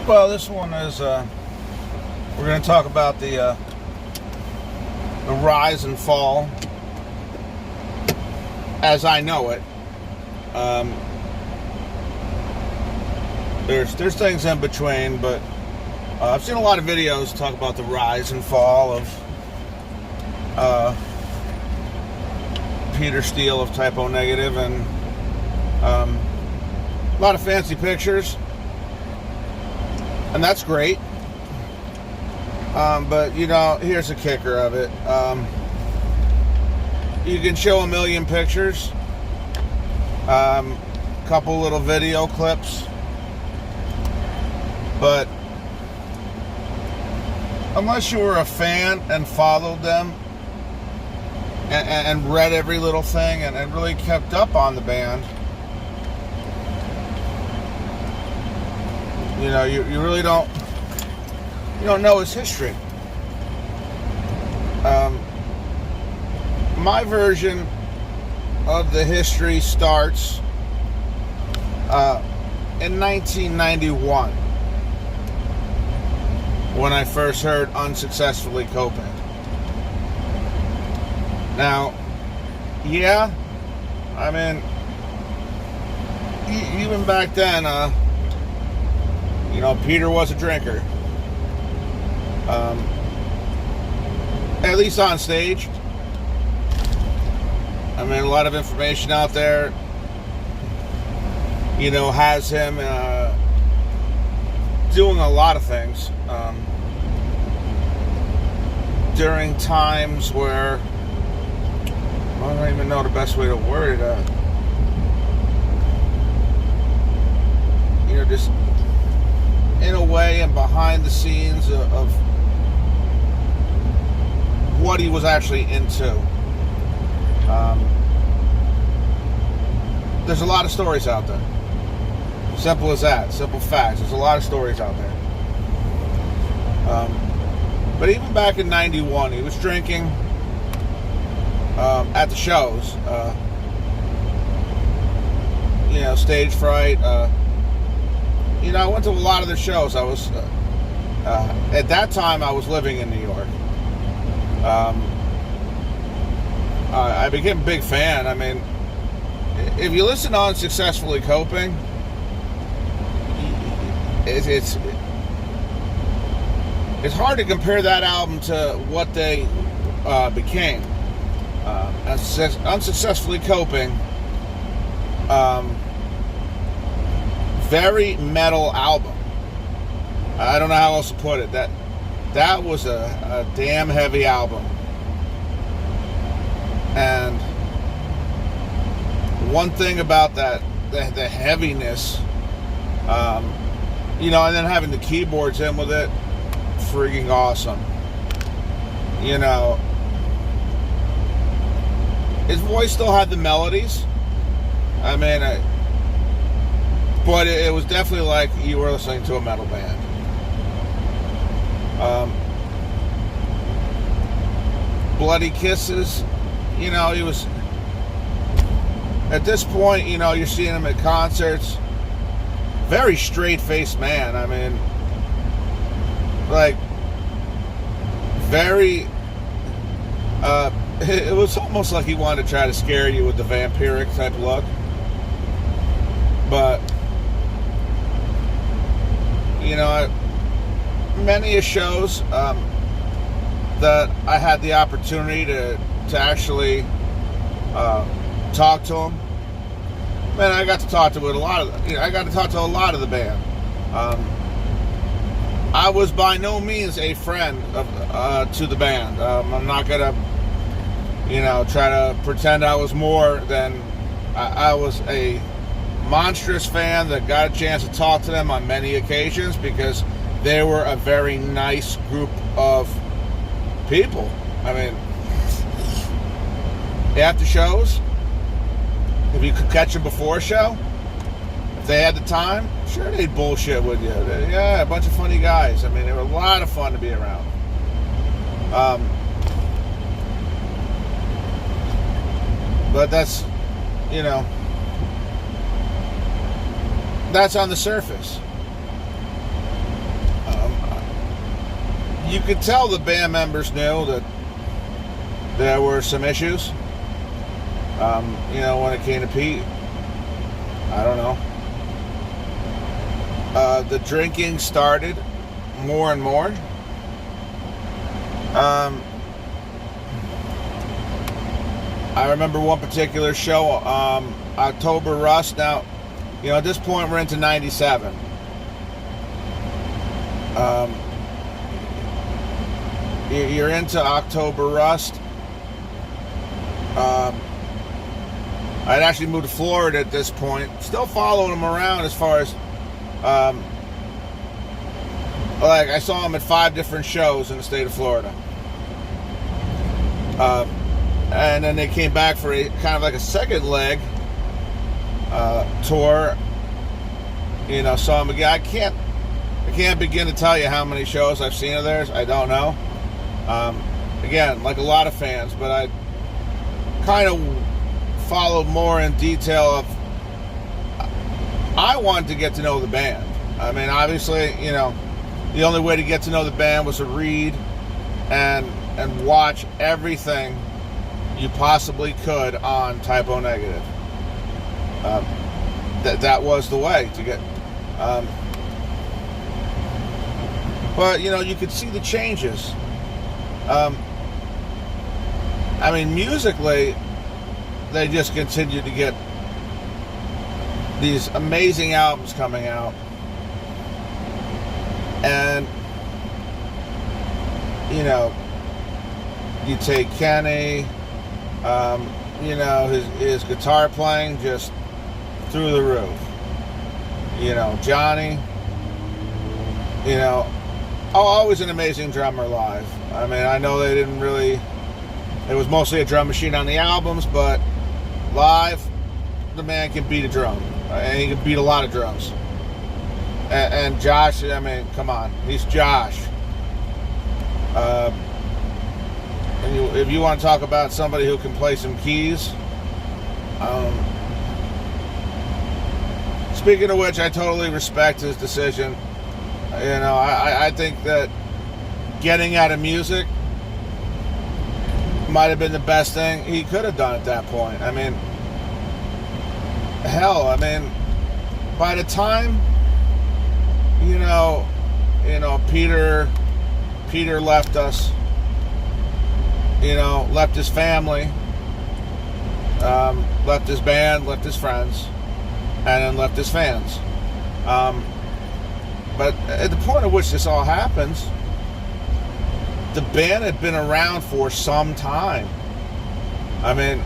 Well, this one is, we're going to talk about the rise and fall as I know it. There's things in between, but I've seen a lot of videos talk about the rise and fall of Peter Steele of Typo Negative, and a lot of fancy pictures, and that's great. But you know, here's the kicker of it. You can show a million pictures, couple little video clips, but unless you were a fan and followed them and read every little thing and really kept up on the band, you know, you really don't know his history. My version of the history starts in 1991 when I first heard Unsuccessfully Coping. Now, yeah, I mean, even back then, you know, Peter was a drinker. At least on stage. I mean, a lot of information out there, you know, has him doing a lot of things during times where, I don't even know the best way to word it. You know, just in a way and behind the scenes of what he was actually into. There's a lot of stories out there. Simple as that. Simple facts. There's a lot of stories out there. But even back in 91, he was drinking at the shows. You know, stage fright. You know, I went to a lot of the shows. I was, at that time, I was living in New York. I became a big fan. I mean, if you listen to Unsuccessfully Coping, it's hard to compare that album to what they became. Unsuccessfully Coping, very metal album. I don't know how else to put it. That was a damn heavy album. And one thing about that, the heaviness, you know, and then having the keyboards in with it, freaking awesome. You know, his voice still had the melodies. I mean, but it was definitely like you were listening to a metal band. Bloody Kisses, you know, he was, at this point, you know, you're seeing him at concerts, very straight-faced man. I mean, like, very, it was almost like he wanted to try to scare you with the vampiric type look. But, you know, many shows that I had the opportunity to actually talk to him. Man, I got to talk to a lot of the band. I was by no means a friend to the band. I'm not gonna, you know, try to pretend I was more than I was a monstrous fan that got a chance to talk to them on many occasions because they were a very nice group of people. I mean, after shows, if you could catch them before a show, if they had the time, sure, they'd bullshit with you. Yeah, a bunch of funny guys. I mean, they were a lot of fun to be around. But that's, you know, that's on the surface. you could tell the band members knew that there were some issues. When it came to Pete, I don't know. The drinking started more and more. I remember one particular show, October Rust. Now, at this point we're into 97. You're into October Rust. I'd actually moved to Florida at this point. Still following him around as far as, I saw him at 5 different shows in the state of Florida. And then they came back for a kind of like a second leg tour. Saw him again. I can't begin to tell you how many shows I've seen of theirs. I don't know. Again, like a lot of fans, but I kind of followed more in detail of. I wanted to get to know the band. I mean, obviously, the only way to get to know the band was to read and watch everything you possibly could on Typo Negative. That was the way to get. But you could see the changes. I mean, musically, they just continued to get these amazing albums coming out. And, you take Kenny, his guitar playing just through the roof. Johnny, always an amazing drummer live. I mean, I know they didn't really, it was mostly a drum machine on the albums, but live, the man can beat a drum. And he can beat a lot of drums. And Josh, I mean, come on, he's Josh. And if you want to talk about somebody who can play some keys, speaking of which, I totally respect his decision. I think that getting out of music might have been the best thing he could have done at that point. I mean, hell, by the time, Peter left us, left his family, left his band, left his friends, and then left his fans. But at the point at which this all happens, the band had been around for some time. I mean,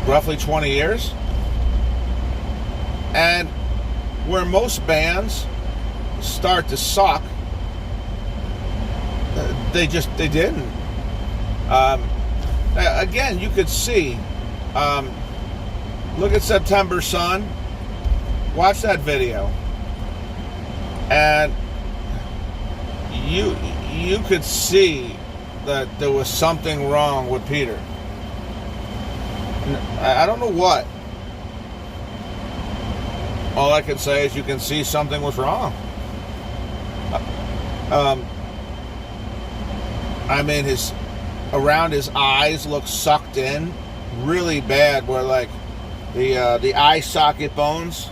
roughly 20 years. And where most bands start to suck, they didn't. Again, you could see, look at September Sun, watch that video, and you could see that there was something wrong with Peter. I don't know what. All I can say is you can see something was wrong. Around his eyes look sucked in really bad, where like the eye socket bones.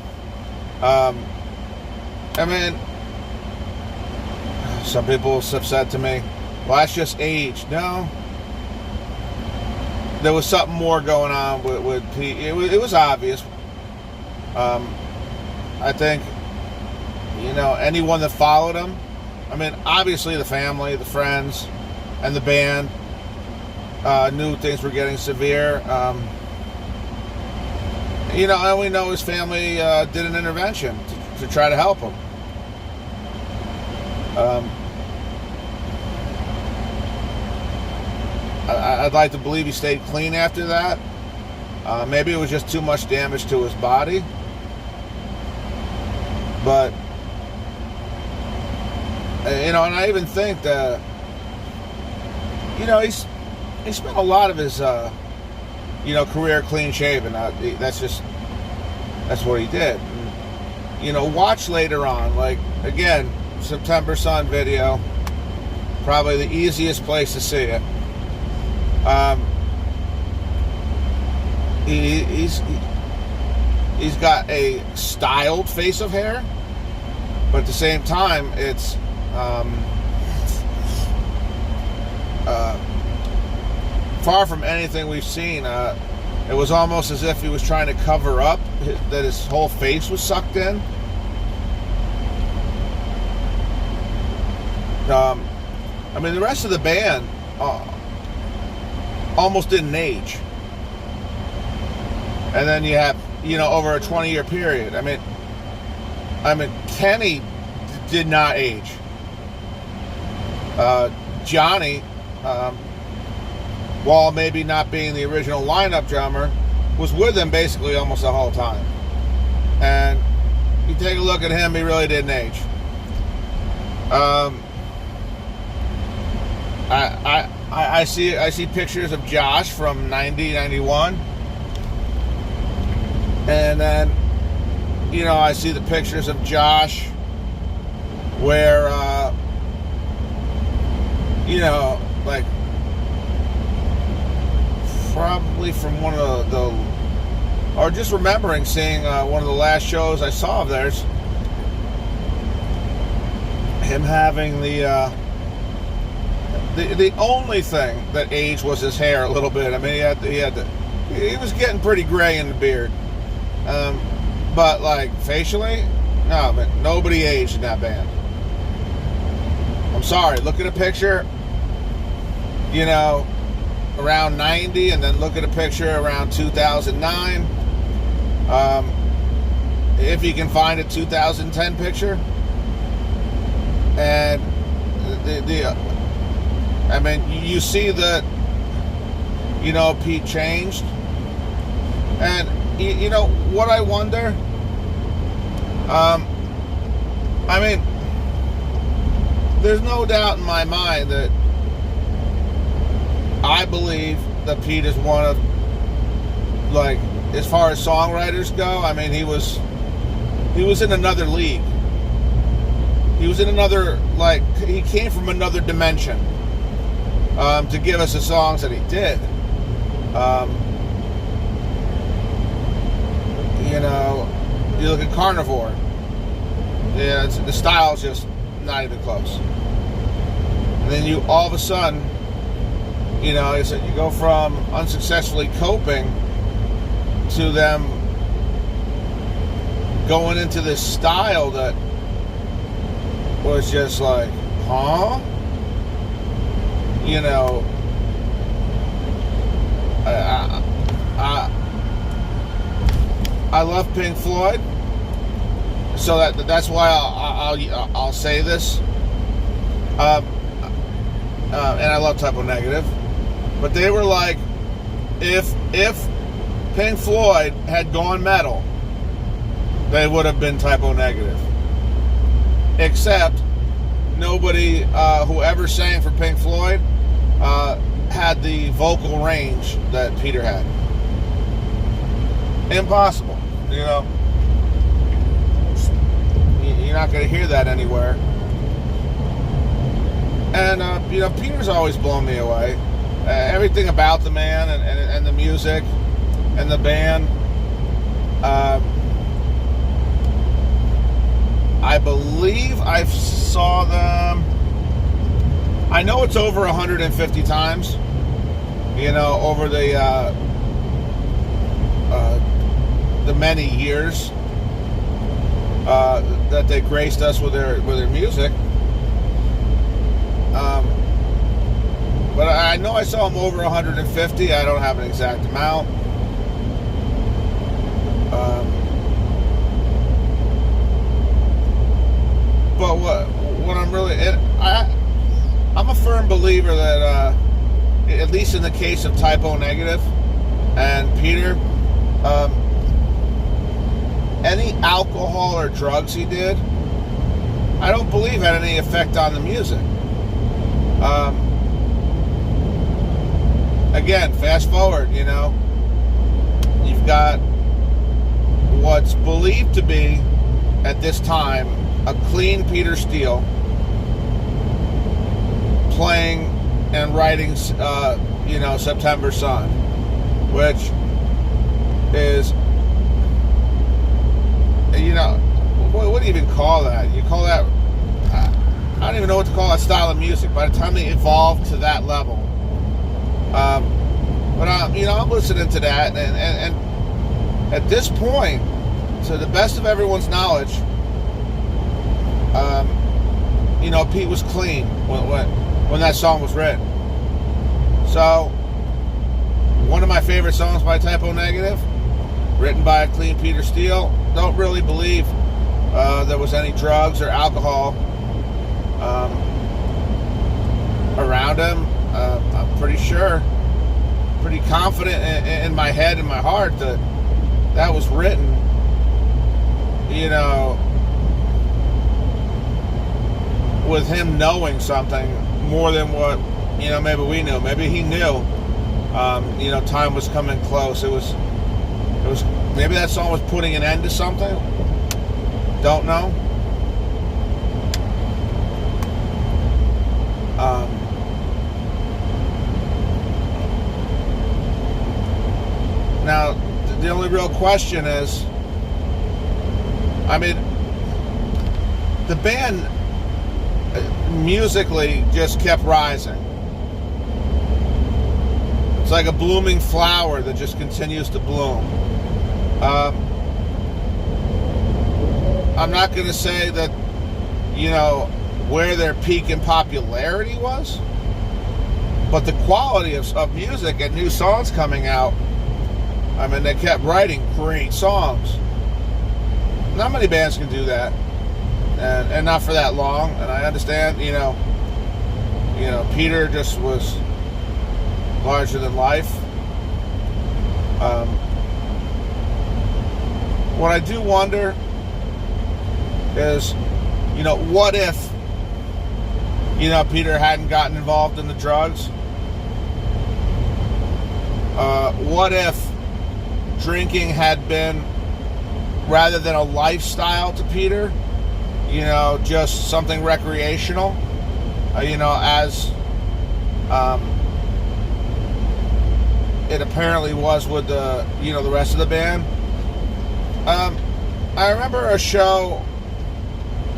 Some people have said to me, well, that's just age. No. There was something more going on with Pete. It was obvious. I think, anyone that followed him, obviously the family, the friends, and the band knew things were getting severe. And we know his family did an intervention to try to help him. I'd like to believe he stayed clean after that. Maybe it was just too much damage to his body. But, and I even think that, he spent a lot of his, career clean shaven. That's what he did. And, watch later on, like, again, September Sun video. Probably the easiest place to see it. He's got a styled face of hair, but at the same time, it's far from anything we've seen. It was almost as if he was trying to cover up that his whole face was sucked in. I mean, the rest of the band almost didn't age. And then you have, over a 20-year period. I mean, Kenny did not age. Johnny, while maybe not being the original lineup drummer, was with him basically almost the whole time. And you take a look at him, he really didn't age. I see pictures of Josh from 90, 91. And then, I see the pictures of Josh where, like, probably from one of or just remembering seeing one of the last shows I saw of theirs, him having the only thing that aged was his hair a little bit. I mean, he was getting pretty gray in the beard. But like facially, no, man, nobody aged in that band. I'm sorry, look at a picture, around 90, and then look at a picture around 2009. If you can find a 2010 picture. And I mean, you see that, Pete changed. And what I wonder, I mean, there's no doubt in my mind that I believe that Pete is one of, like, as far as songwriters go, I mean, he was in another league. He was in another, like, he came from another dimension to give us the songs that he did. You look at Carnivore. Yeah, the style's just not even close. And then you all of a sudden, you go from unsuccessfully coping to them going into this style that was just like, huh? I love Pink Floyd, so that's why I'll say this. And I love Type O Negative, but they were like, if Pink Floyd had gone metal, they would have been Type O Negative. Except nobody who ever sang for Pink Floyd had the vocal range that Peter had. Impossible. You're not going to hear that anywhere. And Peter's always blown me away. Everything about the man and the music and the band. I believe I saw them, I know it's over 150 times, over the many years that they graced us with their music. But I know I saw them over 150. I don't have an exact amount. But what I'm really, I'm a firm believer that at least in the case of Type O Negative and Peter, any alcohol or drugs he did, I don't believe had any effect on the music. Again, fast forward, you've got what's believed to be, at this time, a clean Peter Steele playing and writing, September Sun, which is, what do you even call that? You call that, I don't even know what to call that style of music. By the time they evolved to that level, but I'm listening to that, and at this point, to the best of everyone's knowledge, Pete was clean when that song was written. So, one of my favorite songs by Typo Negative, written by a clean Peter Steele. Don't really believe there was any drugs or alcohol around him. I'm pretty sure, pretty confident in my head and my heart that was written, with him knowing something more than what, maybe we knew. Maybe he knew, time was coming close. It was, maybe that song was putting an end to something. Don't know. Now, the only real question is, the band musically just kept rising. It's like a blooming flower that just continues to bloom. I'm not going to say that, where their peak in popularity was, but the quality of music and new songs coming out, they kept writing great songs. Not many bands can do that, and not for that long. And I understand, Peter just was larger than life. What I do wonder is, what if, Peter hadn't gotten involved in the drugs? What if drinking had been, rather than a lifestyle to Peter, just something recreational, as it apparently was with the, the rest of the band. I remember a show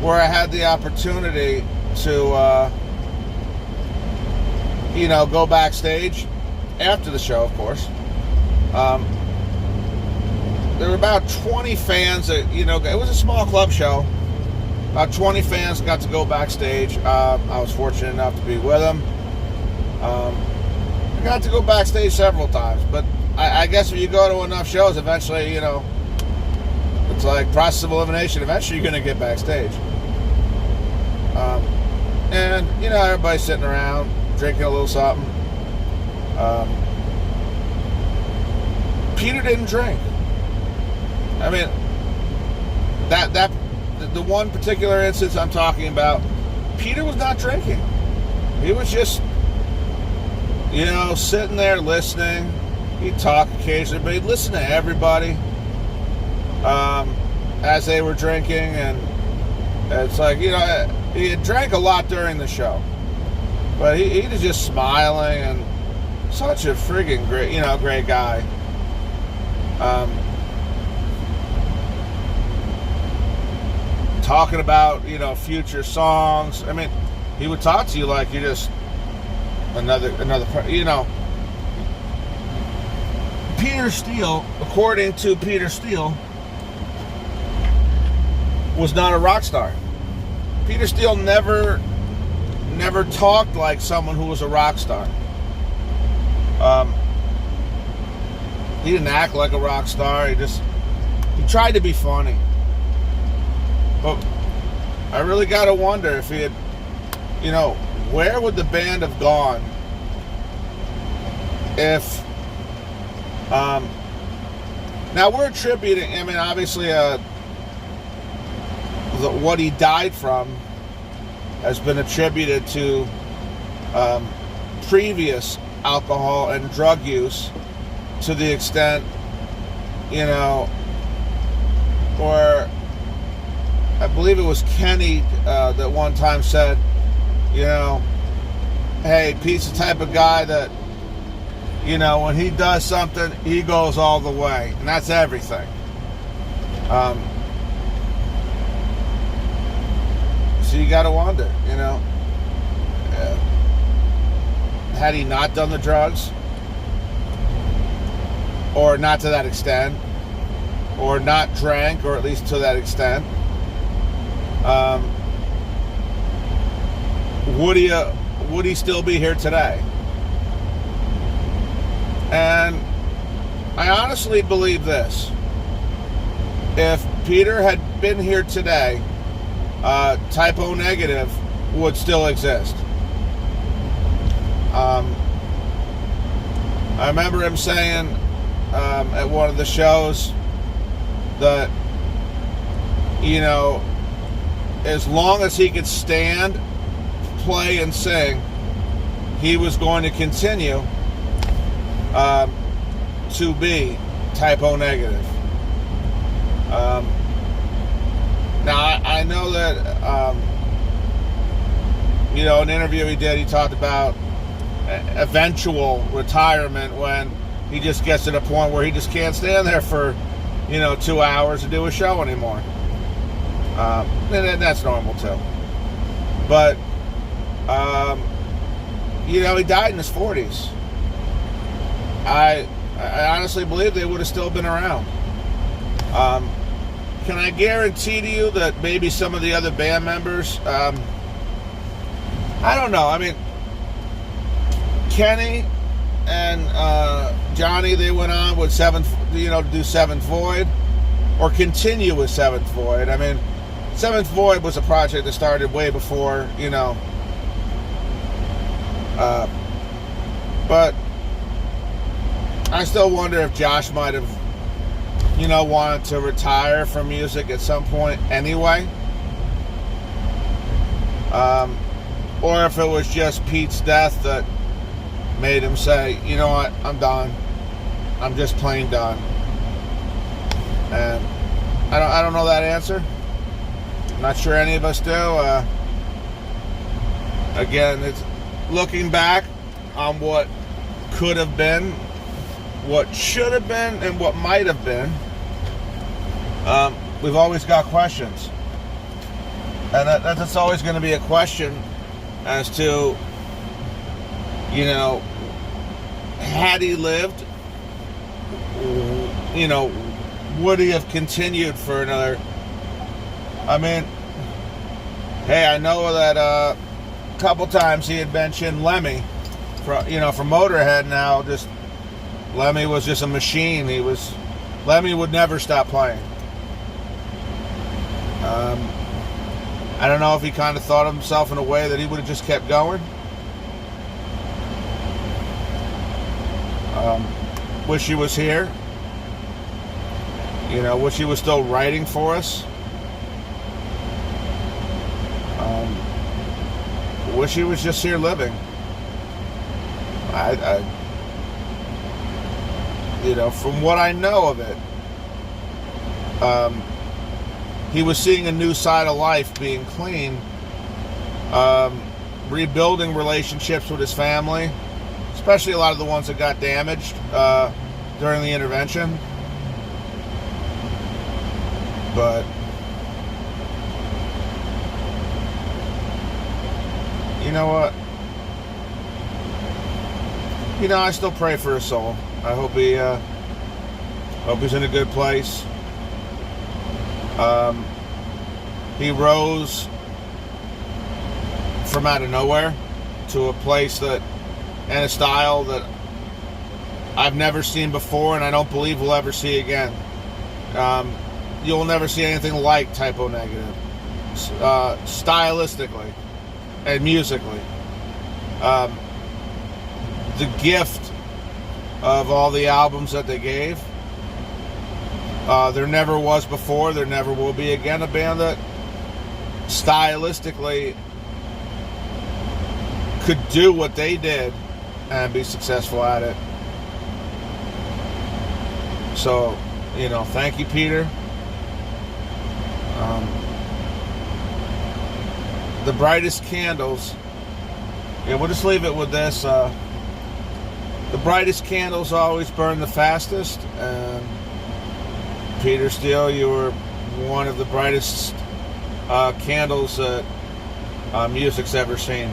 where I had the opportunity to, go backstage after the show, of course. There were about 20 fans that, it was a small club show. About 20 fans got to go backstage. I was fortunate enough to be with them. I got to go backstage several times, but I guess if you go to enough shows, eventually, it's like process of elimination. Eventually, you're going to get backstage. And, everybody's sitting around, drinking a little something. Peter didn't drink. The one particular instance I'm talking about, Peter was not drinking. He was just, sitting there listening. He'd talk occasionally, but he'd listen to everybody as they were drinking, and it's like, he had drank a lot during the show, but he was just smiling, and such a friggin' great guy. Talking about, future songs. He would talk to you like you're just another, Peter Steele, according to Peter Steele, was not a rock star. Peter Steele never talked like someone who was a rock star. He didn't act like a rock star. He tried to be funny. But I really got to wonder if he had, where would the band have gone if, now we're attributing, obviously, what he died from has been attributed to previous alcohol and drug use, to the extent, or I believe it was Kenny that one time said, you know, hey, Pete's the type of guy that, you know, when he does something, he goes all the way. And that's everything. So you got to wonder, you know, had he not done the drugs, or not to that extent, or not drank, or at least to that extent, would he still be here today? And I honestly believe this: if Peter had been here today, Type O Negative would still exist. I remember him saying at one of the shows that, you know, as long as he could stand, play, and sing, he was going to continue to be Type O Negative. Now, I know that, you know, an interview he did, he talked about eventual retirement when he just gets to the point where he just can't stand there for, you know, 2 hours to do a show anymore. And that's normal too. But, you know, he died in his 40s. I honestly believe they would have still been around. Can I guarantee to you that maybe some of the other band members, I don't know. I mean, Kenny and Johnny, they went on with Seventh, you know, to do Seventh Void, or continue with Seventh Void. I mean, Seventh Void was a project that started way before, you know. But I still wonder if Josh might have, you know, wanted to retire from music at some point anyway. Or if it was just Pete's death that made him say, you know what, I'm done. I'm just plain done. And I don't know that answer. I'm not sure any of us do. Again, it's looking back on what could have been, what should have been, and what might have been. We've always got questions. And that's always going to be a question as to, you know, had he lived, you know, would he have continued for another? I mean, hey, I know that a couple times he had mentioned Lemmy, you know, from Motorhead. Now, just Lemmy was just a machine. Lemmy would never stop playing. I don't know if he kind of thought of himself in a way that he would have just kept going. Wish he was here. You know, wish he was still writing for us. Wish he was just here living. You know, from what I know of it, he was seeing a new side of life, being clean, rebuilding relationships with his family, especially a lot of the ones that got damaged during the intervention. But you know what? You know, I still pray for his soul. I hope he's in a good place. He rose from out of nowhere to a place that, and a style that I've never seen before, and I don't believe we'll ever see again. You'll never see anything like Type O Negative, stylistically and musically. The gift of all the albums that they gave. There never was before, there never will be again a band that stylistically could do what they did and be successful at it. So, you know, thank you, Peter. the brightest candles. Yeah, we'll just leave it with this. The brightest candles always burn the fastest, and Peter Steele, you were one of the brightest candles that music's ever seen.